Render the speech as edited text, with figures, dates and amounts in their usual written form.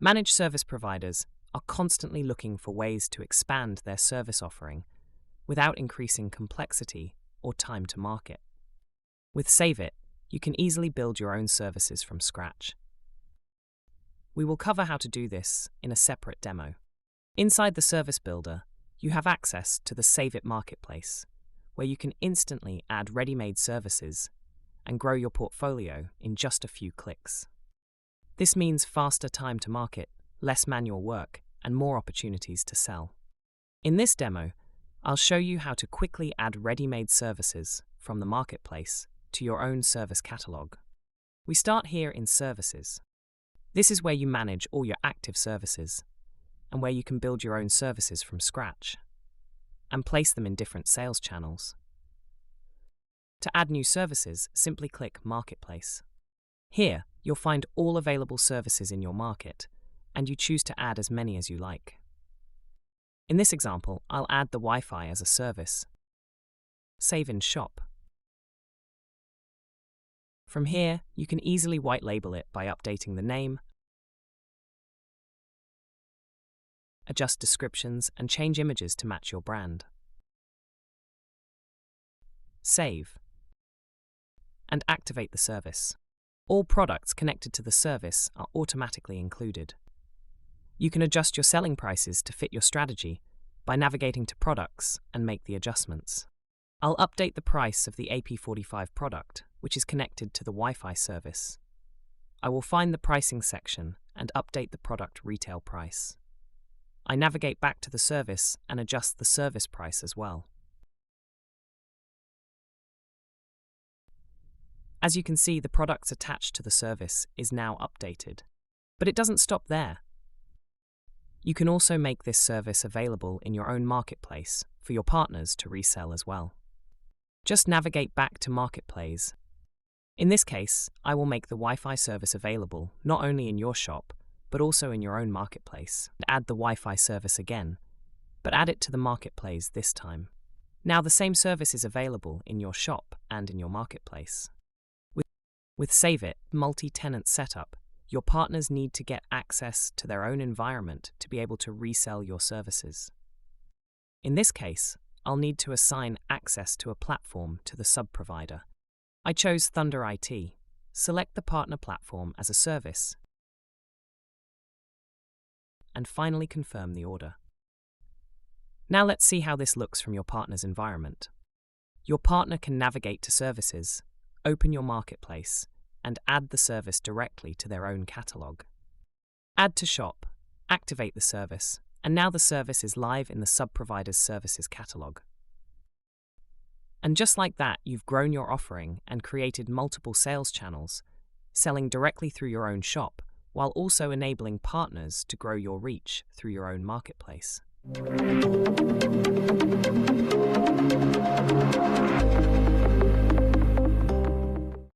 Managed service providers are constantly looking for ways to expand their service offering without increasing complexity or time to market. With ZaveIT, you can easily build your own services from scratch. We will cover how to do this in a separate demo. Inside the Service Builder, you have access to the ZaveIT Marketplace, where you can instantly add ready-made services and grow your portfolio in just a few clicks. This means faster time to market, less manual work, and more opportunities to sell. In this demo, I'll show you how to quickly add ready-made services from the marketplace to your own service catalogue. We start here in Services. This is where you manage all your active services and where you can build your own services from scratch and place them in different sales channels. To add new services, simply click Marketplace. Here, you'll find all available services in your market, and you choose to add as many as you like. In this example, I'll add the Wi-Fi as a service. Save in Shop. From here, you can easily white label it by updating the name, adjust descriptions, and change images to match your brand. Save. And activate the service. All products connected to the service are automatically included. You can adjust your selling prices to fit your strategy by navigating to Products and make the adjustments. I'll update the price of the AP45 product, which is connected to the Wi-Fi service. I will find the pricing section and update the product retail price. I navigate back to the service and adjust the service price as well. As you can see, the products attached to the service is now updated. But it doesn't stop there. You can also make this service available in your own marketplace for your partners to resell as well. Just navigate back to Marketplace. In this case, I will make the Wi-Fi service available not only in your shop, but also in your own marketplace. Add the Wi-Fi service again, but add it to the marketplace this time. Now the same service is available in your shop and in your marketplace. With ZaveIT multi-tenant setup, your partners need to get access to their own environment to be able to resell your services. In this case, I'll need to assign access to a platform to the sub-provider. I chose Thunder IT. Select the partner platform as a service, and finally confirm the order. Now let's see how this looks from your partner's environment. Your partner can navigate to services, open your marketplace, and add the service directly to their own catalogue. Add to shop, activate the service, and now the service is live in the sub-provider's services catalogue. And just like that, you've grown your offering and created multiple sales channels, selling directly through your own shop, while also enabling partners to grow your reach through your own marketplace.